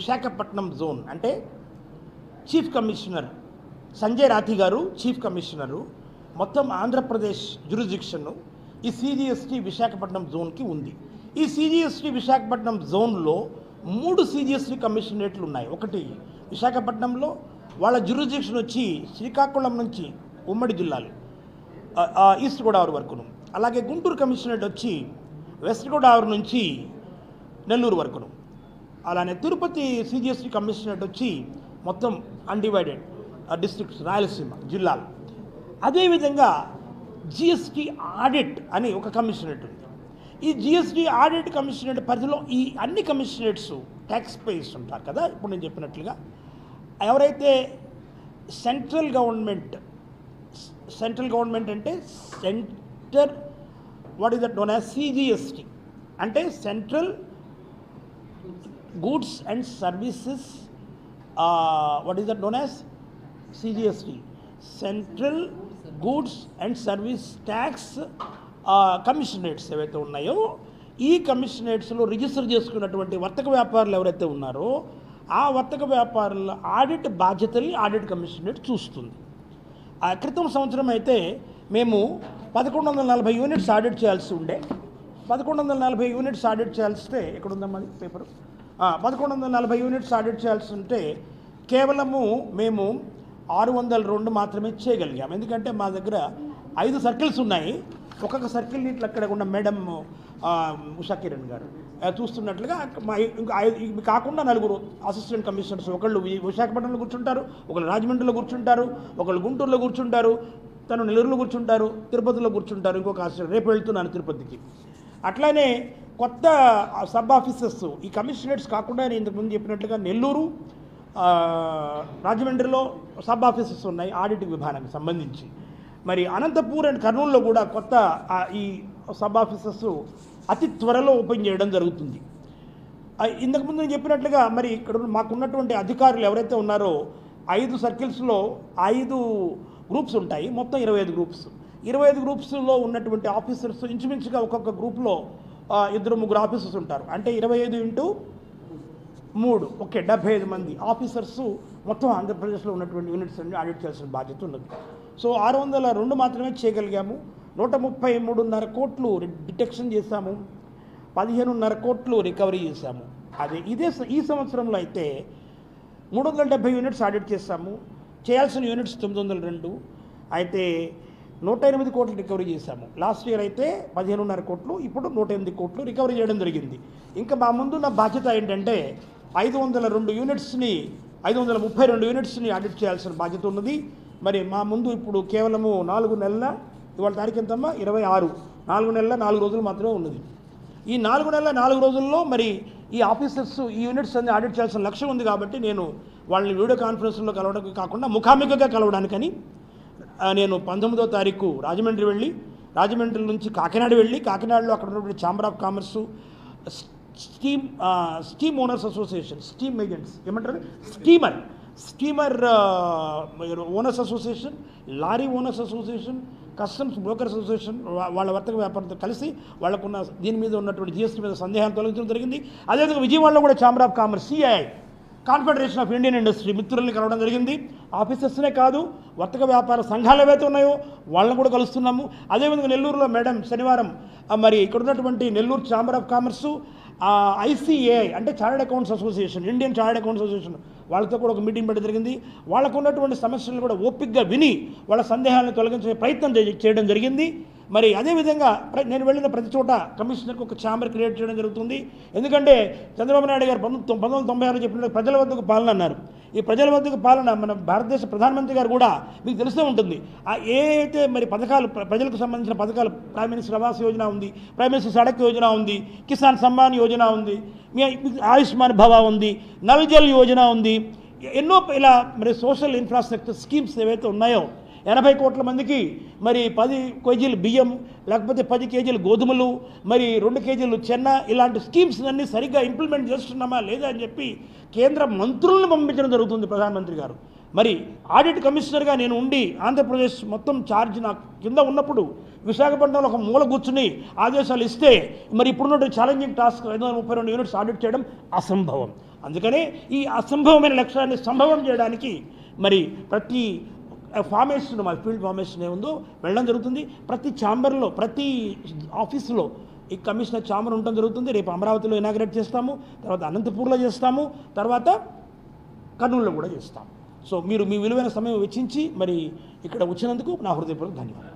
Visakhapatnam zone అంటే chief commissioner Sanjay రాథి గారు chief commissioner మొత్తం ఆంధ్రప్రదేశ్ జ్యూరిస్డిక్షన్ ఈ సిజిఎస్టీ విశాఖపట్నం జోన్కి ఉంది. ఈ సిజిఎస్టీ విశాఖపట్నం జోన్లో 3 సిజిఎస్టీ కమిషనరేట్లు ఉన్నాయి. ఒకటి విశాఖపట్నంలో వాళ్ళ జ్యూరిస్డిక్షన్ వచ్చి శ్రీకాకుళం నుంచి ఉమ్మడి జిల్లాలు ఈస్ట్ గోదావరి వరకును, అలాగే గుంటూరు కమిషనరేట్ వచ్చి వెస్ట్ గోదావరి నుంచి నెల్లూరు వరకును, అలానే తిరుపతి సిజిఎస్టీ కమిషనరేట్ వచ్చి మొత్తం అన్డివైడెడ్ డిస్ట్రిక్ట్స్ రాయలసీమ జిల్లాలు. అదేవిధంగా జిఎస్టీ ఆడిట్ అని ఒక కమిషనరేట్ ఉంది. ఈ జిఎస్టీ ఆడిట్ కమిషనరేట్ పరిధిలో ఈ అన్ని కమిషనరేట్స్ ట్యాక్స్ పేయర్స్ ఉంటారు కదా. ఇప్పుడు నేను చెప్పినట్లుగా ఎవరైతే సెంట్రల్ గవర్నమెంట్ అంటే centre what is that known as CGST అంటే central goods and services what is that known as CGST central goods and service tax commissionerates ఏవైతే ఉన్నాయో ఈ కమిషనరేట్స్లో రిజిస్టర్ చేసుకున్నటువంటి వర్తక వ్యాపారులు ఎవరైతే ఉన్నారో ఆ వర్తక వ్యాపారుల ఆడిట్ బాధ్యతల్ని ఆడిట్ కమిషనరేట్ చూస్తుంది. క్రితం సంవత్సరం అయితే మేము 1140 యూనిట్స్ ఆడిట్ చేయాల్సి ఉండే. 1140 యూనిట్స్ ఆడిట్ చేయాల్సి ఇక్కడ ఉందమ్మా పేపరు. 1140 యూనిట్స్ ఆడిట్ చేయాల్సి ఉంటే కేవలము మేము 602 మాత్రమే చేయగలిగాం. ఎందుకంటే మా దగ్గర 5 సర్కిల్స్ ఉన్నాయి. ఒక్కొక్క సర్కిల్ ఇట్లా అక్కడ ఉన్న మేడం ఉషా కిరణ్ గారు చూస్తున్నట్లుగా ఇవి కాకుండా 4 అసిస్టెంట్ కమిషనర్స్, ఒకళ్ళు విశాఖపట్నంలో కూర్చుంటారు, ఒకళ్ళు రాజమండ్రిలో కూర్చుంటారు, ఒకళ్ళు గుంటూరులో కూర్చుంటారు, తను నెల్లూరులో కూర్చుంటారు, తిరుపతిలో కూర్చుంటారు, ఇంకొక అసిస్టెంట్ రేపు వెళ్తున్నాను తిరుపతికి. అట్లానే కొత్త సబ్ ఆఫీసర్స్ ఈ కమిషనరేట్స్ కాకుండా నేను ఇంతకుముందు చెప్పినట్లుగా నెల్లూరు రాజమండ్రిలో సబ్ ఆఫీసెస్ ఉన్నాయి ఆడిట్ విభాగానికి సంబంధించి. మరి అనంతపూర్ అండ్ కర్నూలులో కూడా కొత్త ఈ సబ్ ఆఫీసెస్ అతి త్వరలో ఓపెన్ చేయడం జరుగుతుంది. ఇంతకుముందు నేను చెప్పినట్లుగా మరి ఇక్కడ మాకున్నటువంటి అధికారులు ఎవరైతే ఉన్నారో 5 సర్కిల్స్లో 5 గ్రూప్స్ ఉంటాయి, మొత్తం 25 గ్రూప్స్. 25 గ్రూప్స్లో ఉన్నటువంటి ఆఫీసర్స్ ఇంచుమించుగా ఒక్కొక్క గ్రూప్లో 2-3 ఆఫీసర్స్ ఉంటారు. అంటే 25 × 3 ఓకే 75 మంది ఆఫీసర్స్ మొత్తం ఆంధ్రప్రదేశ్లో ఉన్నటువంటి యూనిట్స్ అన్ని ఆడిట్ చేయాల్సిన బాధ్యత ఉన్నది. సో 602 మాత్రమే చేయగలిగాము. 133.5 కోట్లు డిటెక్షన్ చేశాము, 15.5 కోట్లు రికవరీ చేశాము. ఈ సంవత్సరంలో అయితే 370 యూనిట్స్ ఆడిట్ చేశాము. చేయాల్సిన యూనిట్స్ 902, అయితే 108 కోట్లు రికవరీ చేశాము. లాస్ట్ ఇయర్ అయితే 15.5 కోట్లు, ఇప్పుడు 108 కోట్లు రికవరీ చేయడం జరిగింది. ఇంకా మా ముందున్న బాధ్యత ఏంటంటే 502 యూనిట్స్ని 532 యూనిట్స్ని ఆడిట్ చేయాల్సిన బాధ్యత ఉన్నది. మరి మా ముందు ఇప్పుడు కేవలము 4 నెలల, ఇవాళ తారీఖు ఎంతమ్మా 26, 4 నెలల 4 రోజులు మాత్రమే ఉన్నది. ఈ 4 నెలల 4 రోజుల్లో మరి ఈ ఆఫీసర్స్ ఈ యూనిట్స్ అన్ని ఆడిట్ చేయాల్సిన లక్ష్యం ఉంది. కాబట్టి నేను వాళ్ళని వీడియో కాన్ఫరెన్స్లో కలవడానికి కాకుండా ముఖాముఖిగా కలవడానికని నేను 19వ తారీఖు రాజమండ్రి వెళ్ళి, రాజమండ్రి నుంచి కాకినాడ వెళ్ళి, కాకినాడలో అక్కడ ఉన్నటువంటి chamber of commerce, steam owners association, steam agents ఏమంటారు, steamer owners association, lorry owners association, customs brokers association వాళ్ళ వర్తక వ్యాపారంతో కలిసి వాళ్ళకున్న దీని మీద ఉన్నటువంటి జిఎస్టీ మీద సందేహాన్ని తొలగించడం జరిగింది. అదేవిధంగా విజయవాడలో కూడా chamber of commerce CII confederation of Indian industry మిత్రుల్ని కలవడం జరిగింది. ఆఫీసర్స్నే కాదు వర్తక వ్యాపార సంఘాలు ఏవైతే ఉన్నాయో వాళ్ళని కూడా కలుస్తున్నాము. అదేవిధంగా నెల్లూరులో మేడం శనివారం మరి ఇక్కడ ఉన్నటువంటి Nellore chamber of commerce, ICAI అంటే chartered accounts association, Indian chartered accounts association వాళ్ళతో కూడా ఒక మీటింగ్ పెట్టడం జరిగింది. వాళ్ళకు ఉన్నటువంటి సమస్యలను కూడా ఓపికగా విని వాళ్ళ సందేహాలను తొలగించే ప్రయత్నం చేయడం జరిగింది. మరి అదేవిధంగా నేను వెళ్ళిన ప్రతి చోట కమిషనర్కి ఒక ఛాంబర్ క్రియేట్ చేయడం జరుగుతుంది. ఎందుకంటే చంద్రబాబు నాయుడు గారు 1996 చెప్పినట్టు ప్రజల వద్దకు పాలన అన్నారు. ఈ ప్రజల వద్దకు పాలన మన భారతదేశ ప్రధానమంత్రి గారు కూడా మీకు తెలిసే ఉంటుంది. ఏదైతే మరి పథకాలు ప్రజలకు సంబంధించిన పథకాలు, ప్రైమ్ మినిస్టర్ ఆవాస్ యోజన ఉంది, ప్రైమ్ మినిస్టర్ సడక్ యోజన ఉంది, కిసాన్ సమ్మాన్ యోజన ఉంది, ఆయుష్మాన్ భవ ఉంది, నల్ జల్ యోజన ఉంది, ఎన్నో ఇలా మరి సోషల్ ఇన్ఫ్రాస్ట్రక్చర్ స్కీమ్స్ ఏవైతే ఉన్నాయో 80 కోట్ల మందికి మరి 10 కేజీలు బియ్యం, లేకపోతే 10 కేజీలు గోధుమలు, మరి 2 కేజీలు చెన్న, ఇలాంటి స్కీమ్స్ అన్నీ సరిగ్గా ఇంప్లిమెంట్ చేస్తున్నామా లేదా అని చెప్పి కేంద్ర మంత్రులను పంపించడం జరుగుతుంది ప్రధానమంత్రి గారు. మరి ఆడిట్ కమిషనర్గా నేను ఉండి ఆంధ్రప్రదేశ్ మొత్తం ఛార్జ్ నాకు కింద ఉన్నప్పుడు విశాఖపట్నంలో ఒక మూల కూర్చుని ఆదేశాలు ఇస్తే మరి ఇప్పుడున్నటువంటి ఛాలెంజింగ్ టాస్క్ 532 యూనిట్స్ ఆడిట్ చేయడం అసంభవం. అందుకనే ఈ అసంభవమైన లక్ష్యాన్ని సంభవం చేయడానికి మరి ప్రతి ఫార్మేషన్ మా ఫీల్డ్ ఫార్మేషన్ ఏముందో వెళ్ళడం జరుగుతుంది. ప్రతి ఛాంబర్లో ప్రతి ఆఫీసులో ఈ కమిషనర్ ఛాంబర్ ఉండడం జరుగుతుంది. రేపు అమరావతిలో ఇనాగ్రేట్ చేస్తాము, తర్వాత అనంతపూర్లో చేస్తాము, తర్వాత కర్నూలులో కూడా చేస్తాము. సో మీరు మీ విలువైన సమయం వెచ్చించి మరి ఇక్కడ వచ్చినందుకు నా హృదయపూర్వక ధన్యవాదాలు.